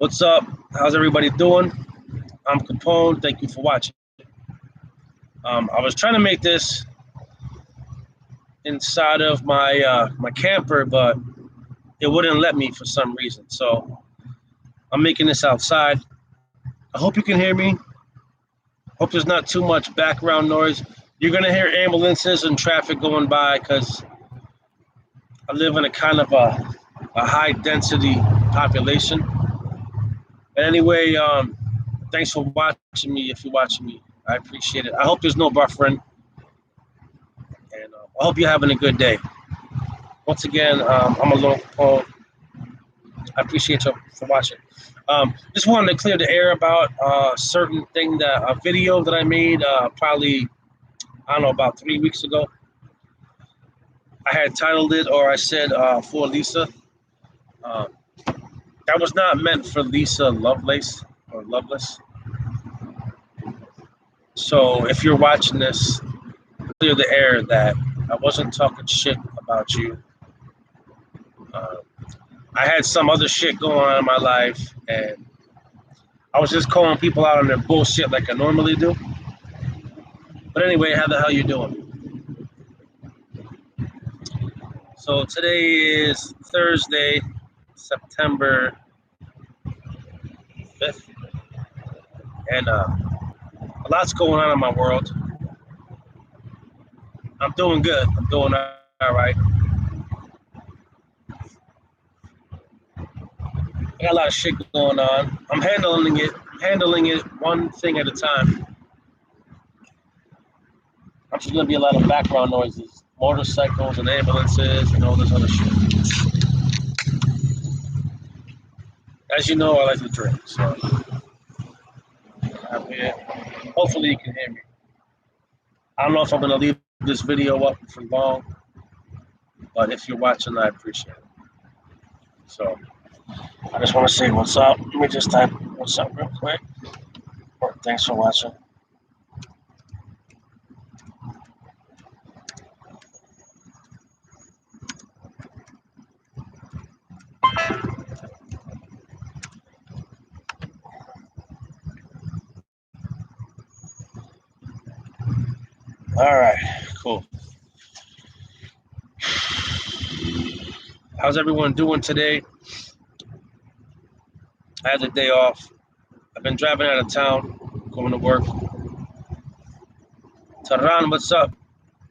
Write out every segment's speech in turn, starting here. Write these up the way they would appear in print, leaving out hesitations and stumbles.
What's up? How's everybody doing? I'm Capone. Thank you for watching. I was trying to make this inside of my camper, but it wouldn't let me for some reason. So I'm making this outside. I hope you can hear me. Hope there's not too much background noise. You're gonna hear ambulances and traffic going by because I live in a kind of a high density population. But anyway, thanks for watching me. If you're watching me, I appreciate it. I hope there's no buffering, and I hope you're having a good day. Once again, I'm a Lone Capone. I appreciate you for watching. Just wanted to clear the air about a certain thing, that a video that I made probably, I don't know, about 3 weeks ago. I had titled it, or I said, for Lisa. That was not meant for Lisa Lovelace or Loveless. So if you're watching this, clear the air that I wasn't talking shit about you. I had some other shit going on in my life, and I was just calling people out on their bullshit like I normally do. But anyway, how the hell you doing? So today is Thursday, September 5th, and a lot's going on in my world. I'm doing good. I'm doing all right. I got a lot of shit going on. I'm handling it one thing at a time. I'm just gonna be a lot of background noises, motorcycles and ambulances and all this other shit. As you know, I like to drink, so I'm here. Hopefully you can hear me. I don't know if I'm gonna leave this video up for long, but if you're watching, I appreciate it. So I just want to say what's up. Let me just type what's up real quick. Thanks for watching. All right, cool. How's everyone doing today? I had the day off. I've been driving out of town, going to work. Taran, what's up?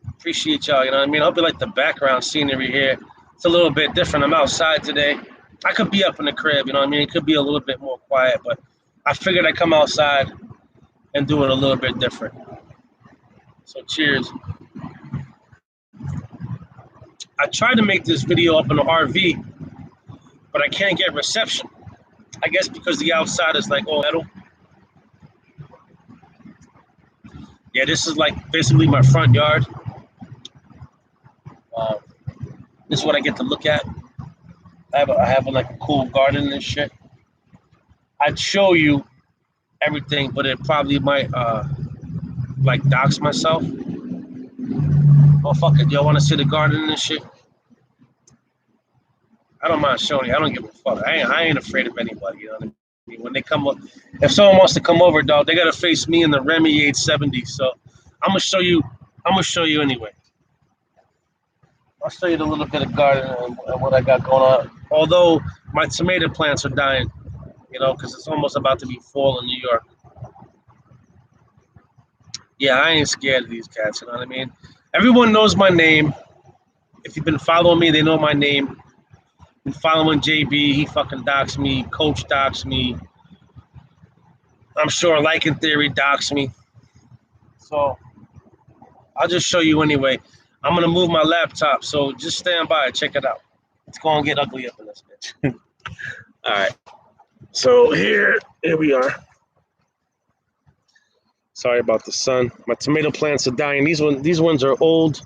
Appreciate y'all, you know what I mean? I hope you like the background scenery here. It's a little bit different. I'm outside today. I could be up in the crib, you know what I mean? It could be a little bit more quiet, but I figured I'd come outside and do it a little bit different. So cheers. I tried to make this video up in the RV, but I can't get reception. I guess because the outside is like all metal. Yeah, this is like basically my front yard. This is what I get to look at. I have like a cool garden and shit. I'd show you everything, but it probably might like dox myself. Oh fuck it, y'all want to see the garden and shit? I don't mind showing you. I don't give a fuck. I ain't afraid of anybody. You know what I mean? When they come up, if someone wants to come over, dog, they gotta face me in the Remy 870. So I'm gonna show you. I'm gonna show you anyway. I'll show you the little bit of garden and what I got going on. Although my tomato plants are dying, you know, because it's almost about to be fall in New York. Yeah, I ain't scared of these cats. You know what I mean? Everyone knows my name. If you've been following me, they know my name. Been following JB, he fucking doxed me. Coach doxed me. I'm sure Like in Theory doxed me. So I'll just show you anyway. I'm gonna move my laptop, so just stand by and check it out. It's gonna get ugly up in this bitch. All right. So here we are. Sorry about the sun. My tomato plants are dying. These ones are old.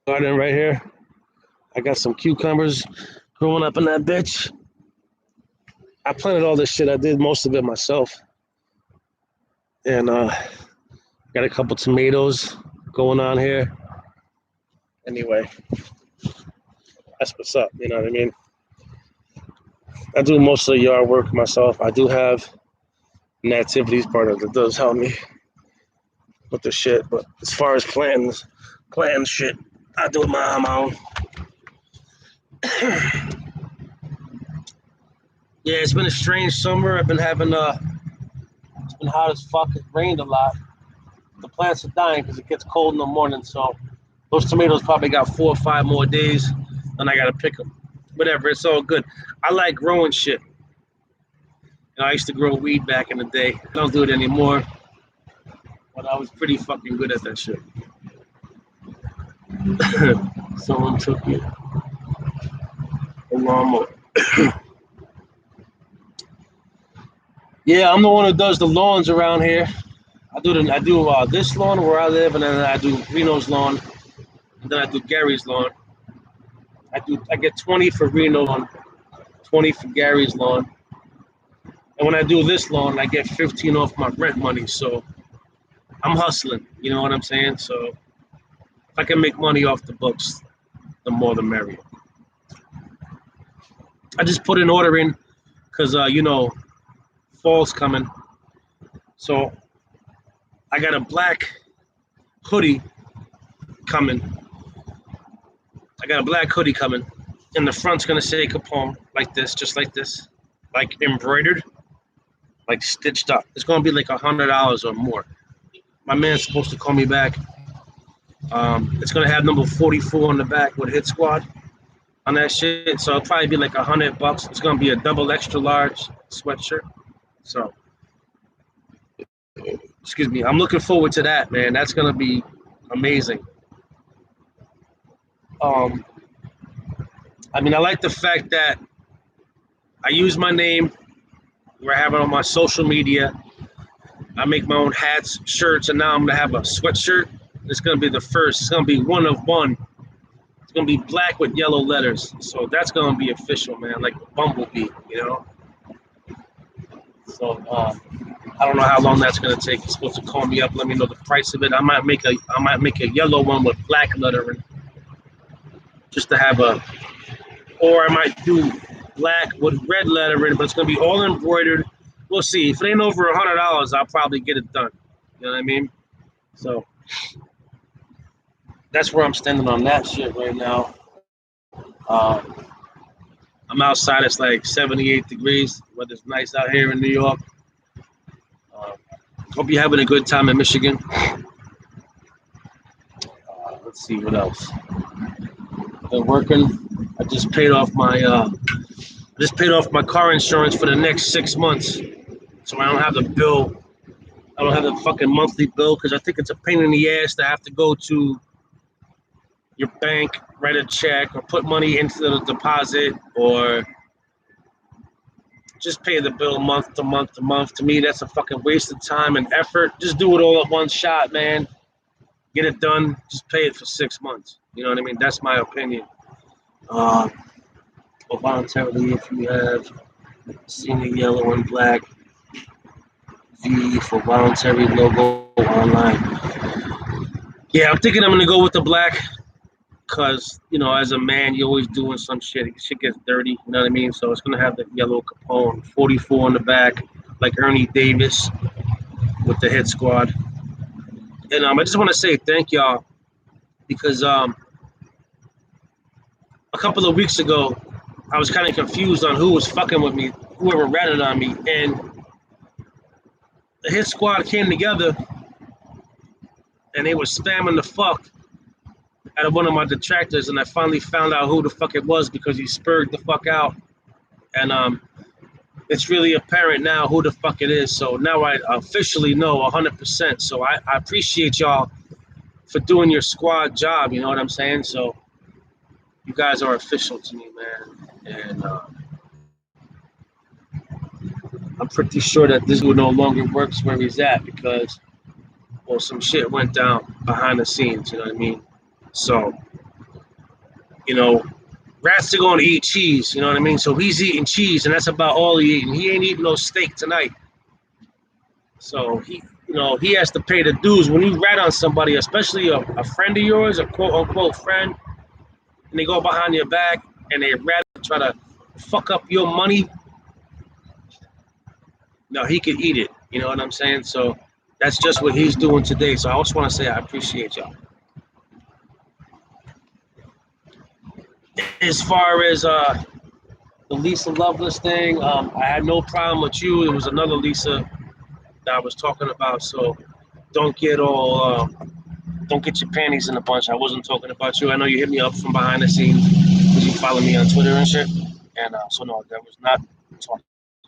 Garden right here. I got some cucumbers growing up in that bitch. I planted all this shit. I did most of it myself. And got a couple tomatoes going on here. Anyway, That's what's up. You know what I mean? I do most of the yard work myself. I do have an activities partner that does help me with the shit. But as far as planting shit, I do it on my own. Yeah, it's been a strange summer. I've been having it's been hot as fuck. It rained a lot. The plants are dying because it gets cold in the morning. So those tomatoes probably got 4 or 5 more days, and I gotta pick them. Whatever, it's all good. I like growing shit. I used to grow weed back in the day. I don't do it anymore, but I was pretty fucking good at that shit. Someone took it. A lawnmower. Yeah, I'm the one who does the lawns around here. I do this lawn where I live, and then I do Reno's lawn, and then I do Gary's lawn. I get 20 for Reno lawn, 20 for Gary's lawn, and when I do this lawn, I get 15 off my rent money. So I'm hustling. You know what I'm saying? So if I can make money off the books, the more the merrier. I just put an order in because fall's coming. So I got a black hoodie coming. And the front's gonna say Capone like this, just like this, like embroidered, like stitched up. It's gonna be like $100 or more. My man's supposed to call me back. It's gonna have number 44 on the back with Hit Squad on that shit. So it'll probably be like $100. It's gonna be a double extra large sweatshirt. So, excuse me. I'm looking forward to that, man. That's gonna be amazing. I mean, I like the fact that I use my name. Where I have it on my social media. I make my own hats, shirts, and now I'm gonna have a sweatshirt. It's gonna be the first. It's gonna be one of one. It's gonna be black with yellow letters. So that's gonna be official, man. Like Bumblebee, you know. So I don't know how long that's gonna take. He's supposed to call me up, let me know the price of it. I might make a yellow one with black lettering, just to have or I might do black with red lettering, but it's gonna be all embroidered. We'll see. If it ain't over $100, I'll probably get it done. You know what I mean? So that's where I'm standing on that shit right now. I'm outside. It's like 78 degrees. Weather's nice out here in New York. Hope you're having a good time in Michigan. Let's see what else. Been working. I just paid off my car insurance for the next 6 months, so I don't have the bill. I don't have the fucking monthly bill because I think it's a pain in the ass to have to go to your bank, write a check, or put money into the deposit, or just pay the bill month to month to month. To me, that's a fucking waste of time and effort. Just do it all at one shot, man. Get it done. Just pay it for 6 months. You know what I mean? That's my opinion. Or voluntarily, if you have seen the yellow and black V for voluntary logo online. Yeah, I'm thinking I'm gonna go with the black. Because, as a man, you're always doing some shit. Shit gets dirty, you know what I mean? So it's going to have the yellow Capone, 44 on the back, like Ernie Davis with the Hit Squad. And I just want to say thank y'all because a couple of weeks ago, I was kind of confused on who was fucking with me, whoever ratted on me. And the Hit Squad came together and they were spamming the fuck out of one of my detractors, and I finally found out who the fuck it was because he spurred the fuck out, and it's really apparent now who the fuck it is. So now I officially know 100%. So I appreciate y'all for doing your squad job. You know what I'm saying? So you guys are official to me, man, and I'm pretty sure that this dude no longer works where he's at because, well, some shit went down behind the scenes. You know what I mean? So, rats are going to eat cheese, you know what I mean? So he's eating cheese, and that's about all he eating. He ain't eating no steak tonight. So he has to pay the dues. When you rat on somebody, especially a friend of yours, a quote-unquote friend, and they go behind your back, and they'd rather try to fuck up your money, no, he could eat it. You know what I'm saying? So that's just what he's doing today. So I just want to say I appreciate y'all. As far as the Lisa Lovelace thing, I had no problem with you. It was another Lisa that I was talking about. So don't get all don't get your panties in a bunch. I wasn't talking about you. I know you hit me up from behind the scenes because you follow me on Twitter and shit. And so no, that was not talking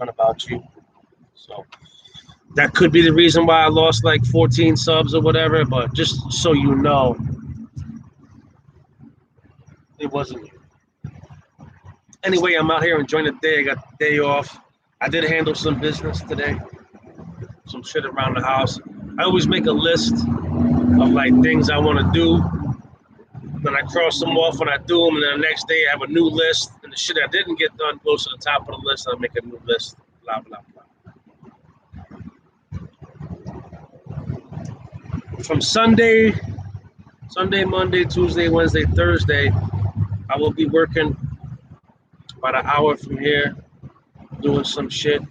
about you. So that could be the reason why I lost like 14 subs or whatever. But just so you know, it wasn't you. Anyway, I'm out here enjoying the day. I got the day off. I did handle some business today, some shit around the house. I always make a list of like things I want to do. Then I cross them off when I do them, and then the next day I have a new list, and the shit I didn't get done goes to the top of the list, and I make a new list, blah, blah, blah. From Sunday, Monday, Tuesday, Wednesday, Thursday, I will be working about an hour from here, doing some shit.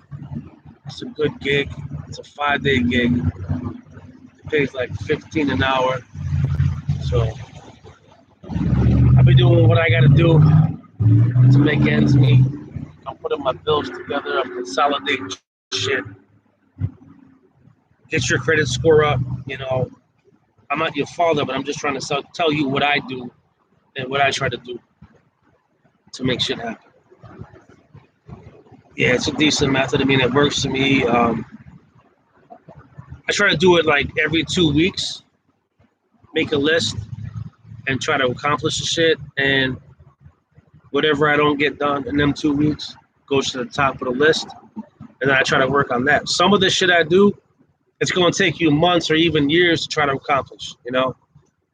It's a good gig. It's a 5-day gig. It pays like $15 an hour. So I'll be doing what I got to do to make ends meet. I'm putting my bills together. I'm consolidating shit. Get your credit score up. You know, I'm not your father, but I'm just trying to tell you what I do and what I try to do to make shit happen. Yeah, it's a decent method. I mean, it works to me. I try to do it like every 2 weeks. Make a list and try to accomplish the shit. And whatever I don't get done in them 2 weeks goes to the top of the list. And then I try to work on that. Some of the shit I do, it's going to take you months or even years to try to accomplish, you know?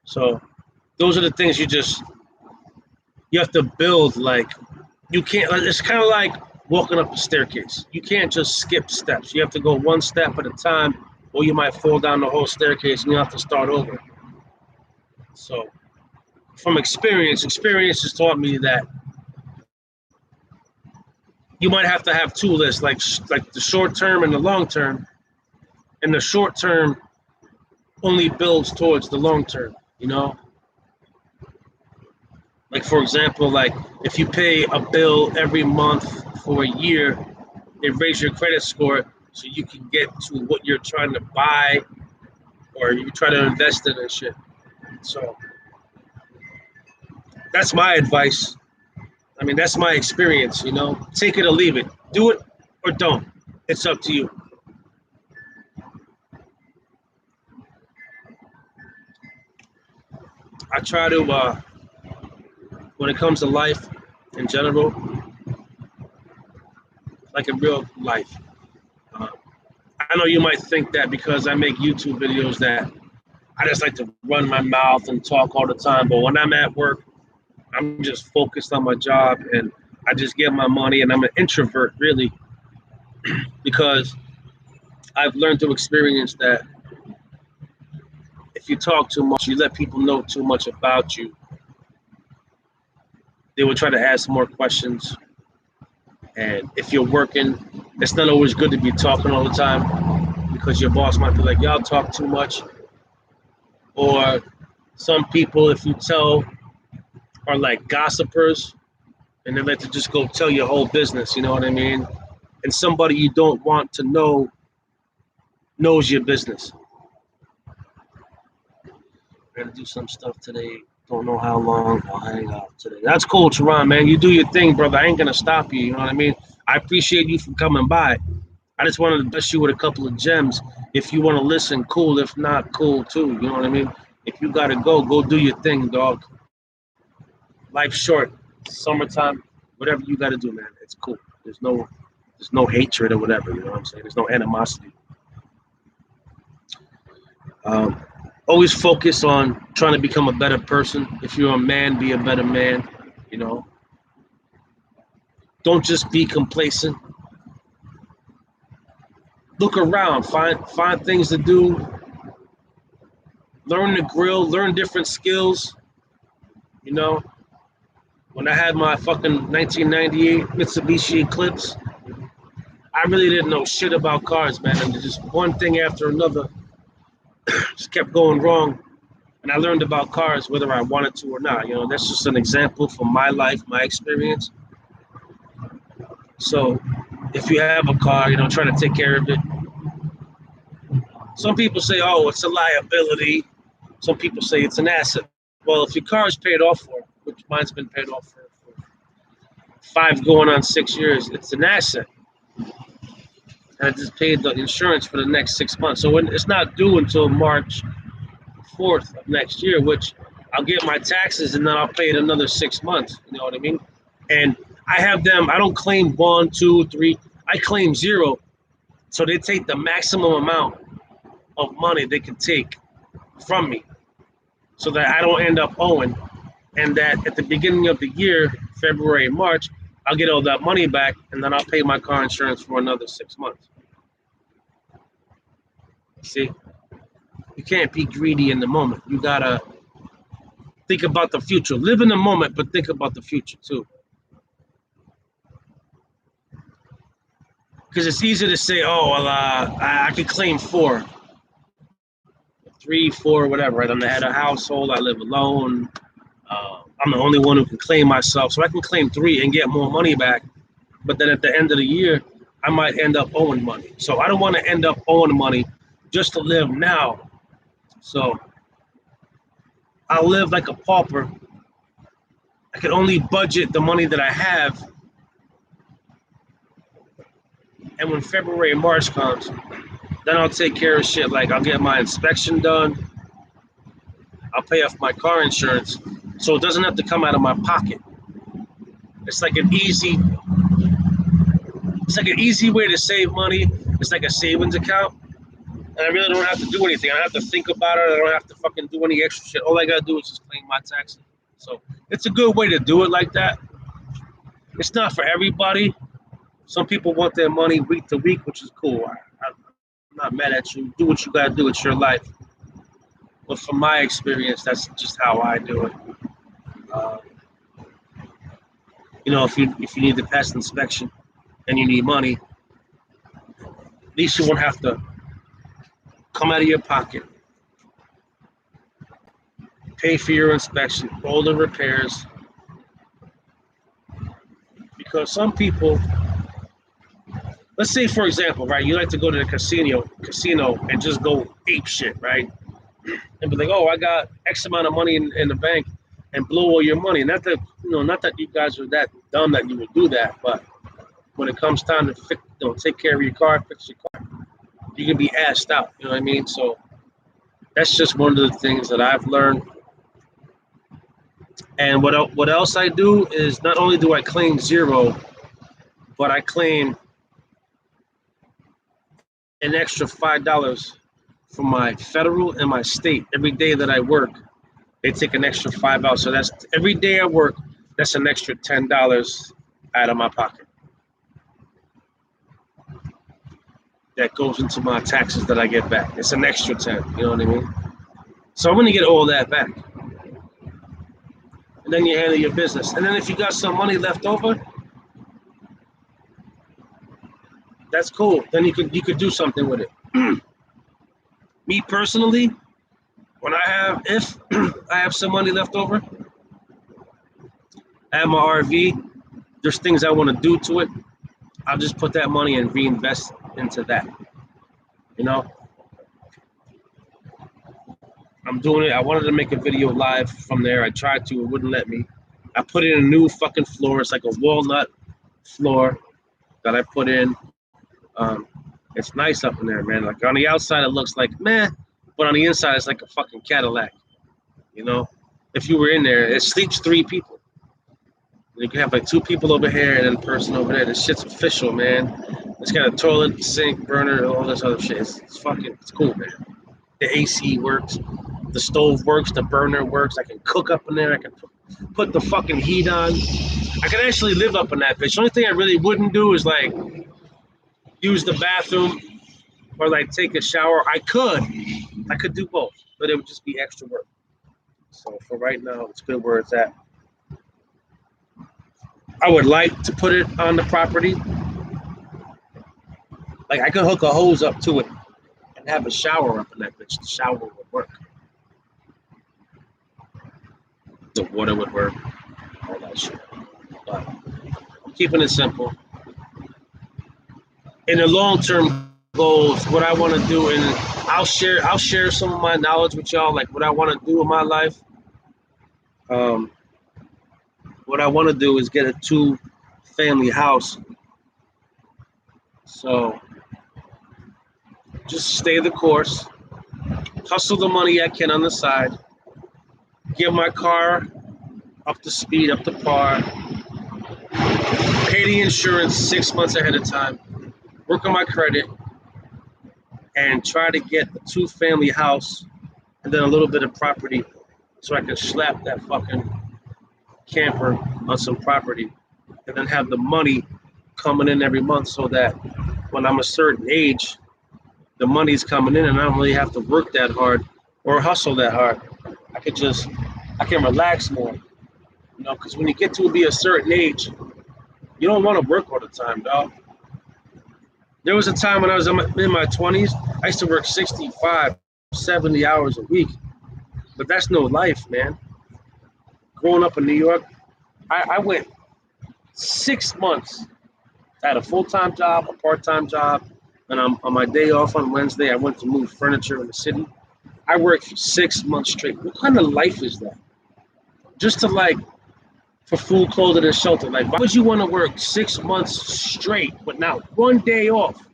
So those are the things you have to build. Like, you can't, it's kind of like walking up a staircase. You can't just skip steps. You have to go one step at a time, or you might fall down the whole staircase and you have to start over. So from experience has taught me that you might have to have two lists, like the short term and the long term. And the short term only builds towards the long term, you know? Like, for example, like if you pay a bill every month for a year, it raises your credit score so you can get to what you're trying to buy or you try to invest in and shit. So that's my advice. I mean, that's my experience, you know? Take it or leave it. Do it or don't. It's up to you. I try to, when it comes to life in general, like in real life, I know you might think that because I make YouTube videos that I just like to run my mouth and talk all the time. But when I'm at work, I'm just focused on my job and I just get my money, and I'm an introvert really because I've learned through experience that if you talk too much, you let people know too much about you, they will try to ask more questions. And if you're working, it's not always good to be talking all the time because your boss might be like, y'all talk too much. Or some people, if you tell, are like gossipers and they like to just go tell your whole business, you know what I mean? And somebody you don't want to know knows your business. I'm gonna do some stuff today. Don't know how long I'll hang out today. That's cool, Teron, man. You do your thing, brother. I ain't gonna stop you. You know what I mean? I appreciate you for coming by. I just wanted to bless you with a couple of gems. If you want to listen, cool. If not, cool too. You know what I mean? If you gotta go do your thing, dog. Life's short. Summertime. Whatever you gotta do, man. It's cool. There's no hatred or whatever. You know what I'm saying? There's no animosity. Always focus on trying to become a better person. If you're a man, be a better man. You know, don't just be complacent. Look around, find things to do. Learn the grill, learn different skills. You know, When I had my fucking 1998 Mitsubishi Eclipse, I really didn't know shit about cars, man. And just one thing after another just kept going wrong. And I learned about cars whether I wanted to or not. You know, that's just an example from my life, my experience. So if you have a car, you know, try to take care of it. Some people say, oh, it's a liability. Some people say it's an asset. Well, if your car is paid off for, which mine's been paid off for 5 going on 6 years, it's an asset. And I just paid the insurance for the next 6 months. So it's not due until March 4th of next year, which I'll get my taxes and then I'll pay it another 6 months. You know what I mean? And I have them, I don't claim 1, 2, 3, I claim 0. So they take the maximum amount of money they can take from me so that I don't end up owing. And that at the beginning of the year, February, March, I'll get all that money back and then I'll pay my car insurance for another 6 months. See? You can't be greedy in the moment. You gotta think about the future. Live in the moment, but think about the future too. Because it's easy to say, oh, well, I could claim 4, 3, 4, whatever. Right? I'm the head of household. I live alone. I'm the only one who can claim myself. So I can claim 3 and get more money back. But then at the end of the year, I might end up owing money. So I don't want to end up owing money just to live now. So I'll live like a pauper. I can only budget the money that I have. And when February and March comes, then I'll take care of shit like I'll get my inspection done. I'll pay off my car insurance so it doesn't have to come out of my pocket. It's like an easy way to save money. It's like a savings account. And I really don't have to do anything. I don't have to think about it. I don't have to fucking do any extra shit. All I gotta do is just claim my taxes. So it's a good way to do it like that. It's not for everybody. Some people want their money week to week, which is cool. I'm not mad at you. Do what you gotta do. It's your life. But from my experience, that's just how I do it. You know, if you need to pass inspection and you need money, at least you won't have to come out of your pocket, pay for your inspection, all the repairs. Because some people, let's say for example, right, you like to go to the casino and just go ape shit, right? And be like, oh, I got X amount of money in the bank and blow all your money. Not that you guys are that dumb that you would do that, but when it comes time to take care of your car, fix your car, you can be assed out. You know what I mean? So that's just one of the things that I've learned. And what else I do is not only do I claim 0, but I claim an extra $5 for my federal and my state. Every day that I work, they take an extra $5 out. So that's every day I work, that's an extra $10 out of my pocket. That goes into my taxes that I get back. It's an extra 10, you know what I mean? So I'm gonna get all that back. And then you handle your business. And then if you got some money left over, that's cool. Then you could do something with it. Me personally, if I have some money left over, I have my RV, there's things I want to do to it, I'll just put that money and reinvest into that. You know? I'm doing it. I wanted to make a video live from there. I tried to, it wouldn't let me. I put in a new fucking floor. It's like a walnut floor that I put in. It's nice up in there, man. Like on the outside, it looks like meh, but on the inside, it's like a fucking Cadillac. You know, if you were in there, it sleeps 3 people. You can have like 2 people over here and then a person over there. This shit's official, man. It's got a toilet, sink, burner, all this other shit. It's cool, man. The AC works, the stove works, the burner works. I can cook up in there. I can put the fucking heat on. I can actually live up in that bitch. The only thing I really wouldn't do is like use the bathroom or like take a shower. I could do both, but it would just be extra work. So for right now, it's good where it's at. I would like to put it on the property. Like I could hook a hose up to it and have a shower up in that bitch. The shower would work. The water would work. All that shit. But keeping it simple. In the long term goals, what I want to do, and I'll share some of my knowledge with y'all, like what I want to do in my life. Um, what I want to do is get a 2-family house. So just stay the course, hustle the money I can on the side, get my car up to speed, up to par, pay the insurance 6 months ahead of time, work on my credit, and try to get a 2-family house and then a little bit of property so I can slap that fucking camper on some property and then have the money coming in every month so that when I'm a certain age, the money's coming in and I don't really have to work that hard or hustle that hard. I can relax more, because when you get to be a certain age, you don't want to work all the time, dog. There was a time when I was in my 20s, I used to work 65, 70 hours a week, but that's no life, man. Growing up in New York, I went 6 months. I had a full-time job, a part-time job, and on my day off on Wednesday, I went to move furniture in the city. I worked for 6 months straight. What kind of life is that? Just to for food, clothing, and shelter. Like, why would you want to work 6 months straight with not one day off?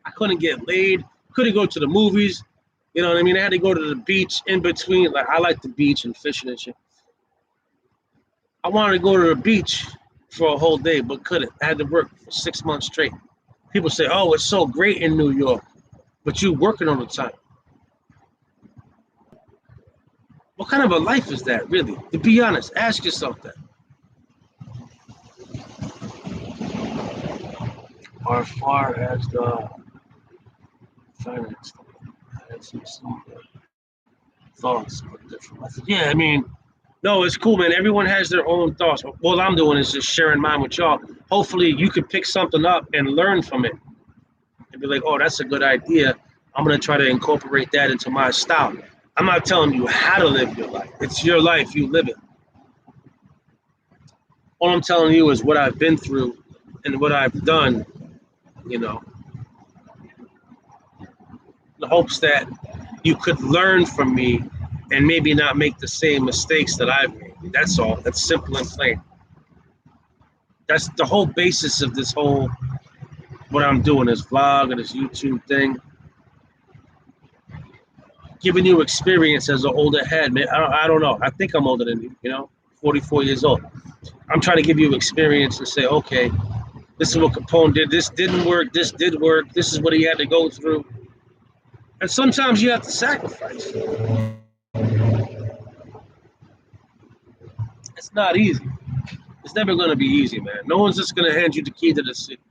I couldn't get laid, couldn't go to the movies. You know what I mean? I had to go to the beach in between. Like, I like the beach and fishing and shit. I wanted to go to the beach for a whole day, but couldn't. I had to work for 6 months straight. People say, oh, it's so great in New York, but you working all the time. What kind of a life is that, really? To be honest, ask yourself that. Or as far as the finance, I had some thoughts, but different methods. Yeah, I mean, no, it's cool, man. Everyone has their own thoughts. All I'm doing is just sharing mine with y'all. Hopefully, you can pick something up and learn from it and be like, oh, that's a good idea. I'm going to try to incorporate that into my style. I'm not telling you how to live your life. It's your life. You live it. All I'm telling you is what I've been through and what I've done, in the hopes that you could learn from me and maybe not make the same mistakes that I've made. That's all. That's simple and plain. That's the whole basis of this whole, what I'm doing, this vlog and this YouTube thing. Giving you experience as an older head, man. I don't know. I think I'm older than you, 44 years old. I'm trying to give you experience and say, okay, this is what Capone did. This didn't work. This did work. This is what he had to go through. And sometimes you have to sacrifice. It's not easy. It's never going to be easy, man. No one's just going to hand you the key to the city,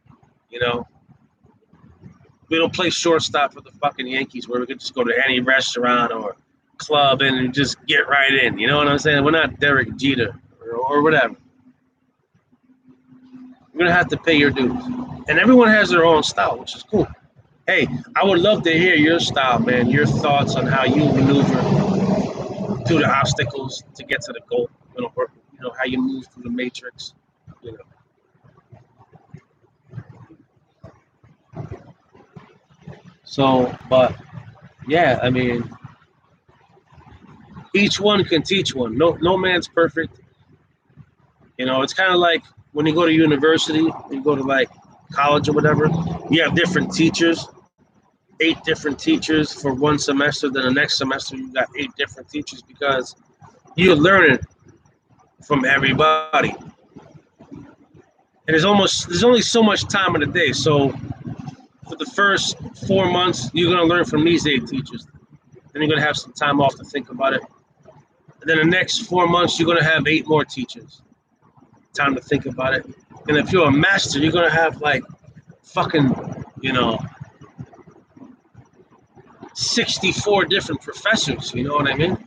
We don't play shortstop for the fucking Yankees where we could just go to any restaurant or club and just get right in. You know what I'm saying? We're not Derek Jeter or whatever. You're going to have to pay your dues. And everyone has their own style, which is cool. Hey, I would love to hear your style, man, your thoughts on how you maneuver through the obstacles to get to the goal, or, how you move through the matrix, So, but yeah, I mean, each one can teach one. No man's perfect. It's kind of like when you go to university, you go to college or whatever, you have different teachers, 8 different teachers for one semester. Then the next semester, you got 8 different teachers because you're learning from everybody. And there's only so much time in the day. So for the first 4 months, you're going to learn from these 8 teachers. Then you're going to have some time off to think about it. And then the next 4 months, you're going to have 8 more teachers. Time to think about it. And if you're a master, you're going to have fucking, 64 different professors, you know what I mean?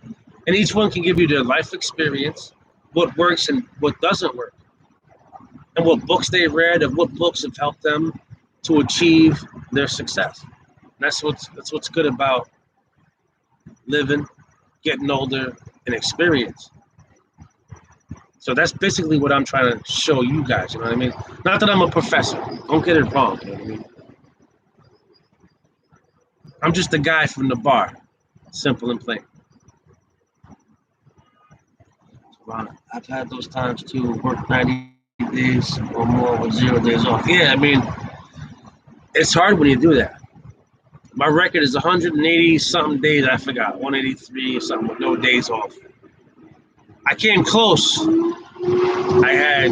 And each one can give you their life experience, what works and what doesn't work. and what books they read and what books have helped them to achieve their success. That's what's good about living, getting older, and experience. So that's basically what I'm trying to show you guys. You know what I mean? Not that I'm a professor. Don't get it wrong. You know what I mean? I'm just a guy from the bar. Simple and plain. I've had those times too. Work 90 days or more with 0 days off. Yeah, I mean, it's hard when you do that. My record is 180 something days. I forgot 183 or something with no days off. I came close. I had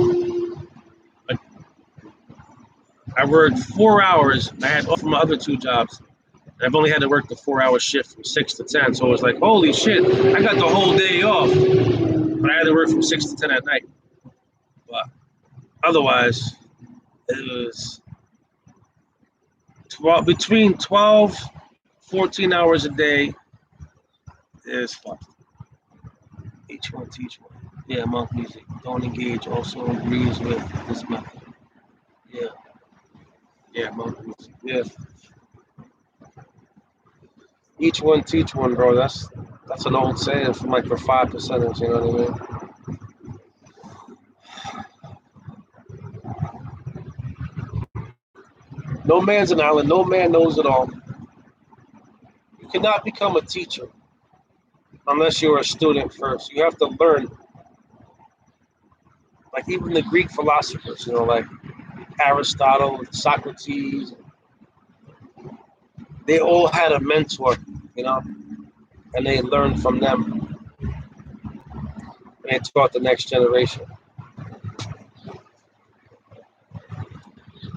I worked 4 hours. I had off from my other two jobs. I've only had to work the 4 hour shift from 6 to 10. So it was like, holy shit, I got the whole day off. But I had to work from 6 to 10 at night. But otherwise, it was between 12, 14 hours a day is fucked. Each one teach one. Yeah, monk music. Don't engage also agrees with this method. Yeah. Yeah, monk music. Yeah. Each one teach one, bro. That's an old saying from like for 5%ers, you know what I mean? No man's an island, no man knows it all. You cannot become a teacher unless you're a student first. You have to learn. Like even the Greek philosophers, like Aristotle, Socrates, they all had a mentor, and they learned from them and they taught the next generation.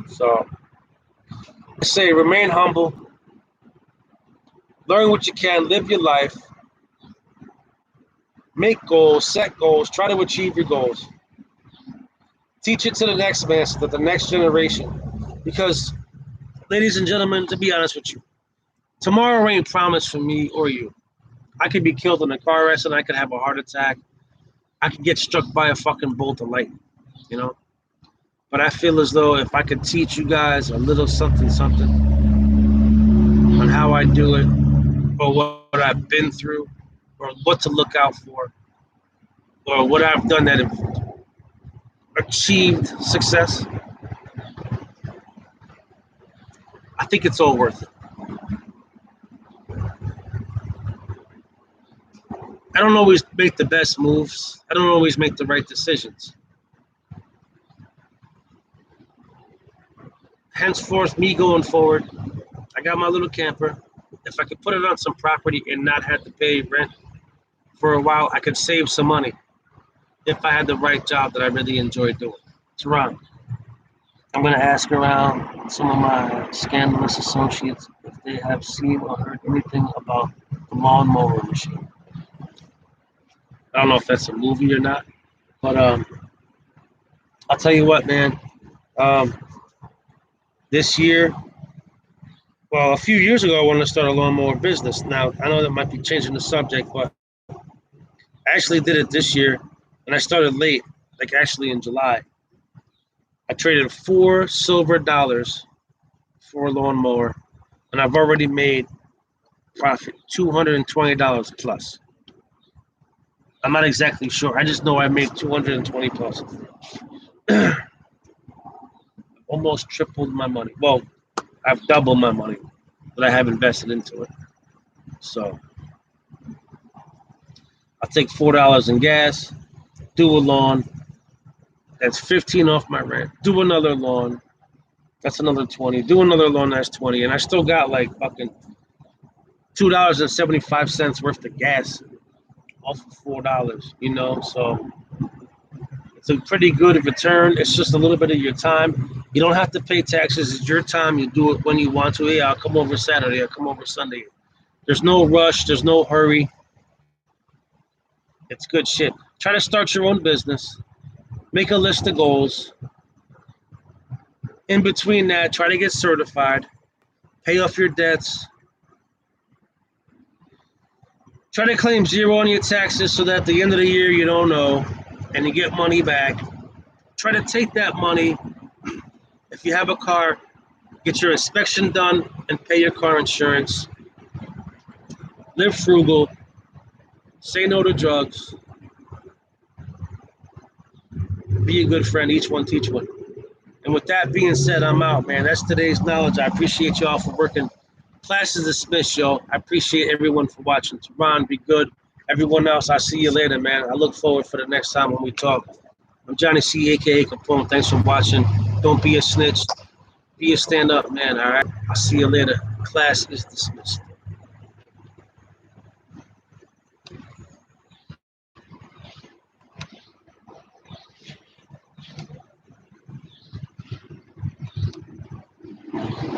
So I say remain humble, learn what you can, live your life, make goals, set goals, try to achieve your goals. Teach it to the next man, to the next generation. Because, ladies and gentlemen, to be honest with you, tomorrow ain't promised for me or you. I could be killed in a car accident. I could have a heart attack. I could get struck by a fucking bolt of lightning, But I feel as though if I could teach you guys a little something on how I do it, or what I've been through, or what to look out for, or what I've done that have achieved success, I think it's all worth it. I don't always make the best moves. I don't always make the right decisions. Henceforth, me going forward, I got my little camper. If I could put it on some property and not have to pay rent for a while, I could save some money if I had the right job that I really enjoyed doing. Teron, I'm going to ask around some of my scandalous associates if they have seen or heard anything about the lawnmower machine. I don't know if that's a movie or not, but I'll tell you what, man. Um, this year, well, a few years ago, I wanted to start a lawnmower business. Now, I know that might be changing the subject, but I actually did it this year, and I started late, like actually in July. I traded $4 silver for a lawnmower, and I've already made profit, $220 plus. I'm not exactly sure. I just know I made 220 plus. Almost tripled my money. Well, I've doubled my money that I have invested into it. So I'll take $4 in gas, do a lawn. That's 15 off my rent. Do another lawn. That's another 20. Do another lawn. That's 20. And I still got like fucking $2.75 worth of gas off of $4. So it's a pretty good return. It's just a little bit of your time. You don't have to pay taxes. It's your time. You do it when you want to. Hey, I'll come over Saturday. I'll come over Sunday. There's no rush. There's no hurry. It's good shit. Try to start your own business. Make a list of goals. In between that, try to get certified. Pay off your debts. Try to claim 0 on your taxes so that at the end of the year you don't know and you get money back. Try to take that money. If you have a car, get your inspection done and pay your car insurance. Live frugal. Say no to drugs. Be a good friend. Each one, teach one. And with that being said, I'm out, man. That's today's knowledge. I appreciate y'all for working. Class is dismissed, yo. I appreciate everyone for watching. Teron, be good. Everyone else, I'll see you later, man. I look forward for the next time when we talk. I'm Johnny C, a.k.a. Capone. Thanks for watching. Don't be a snitch. Be a stand-up, man, all right? I'll see you later. Class is dismissed.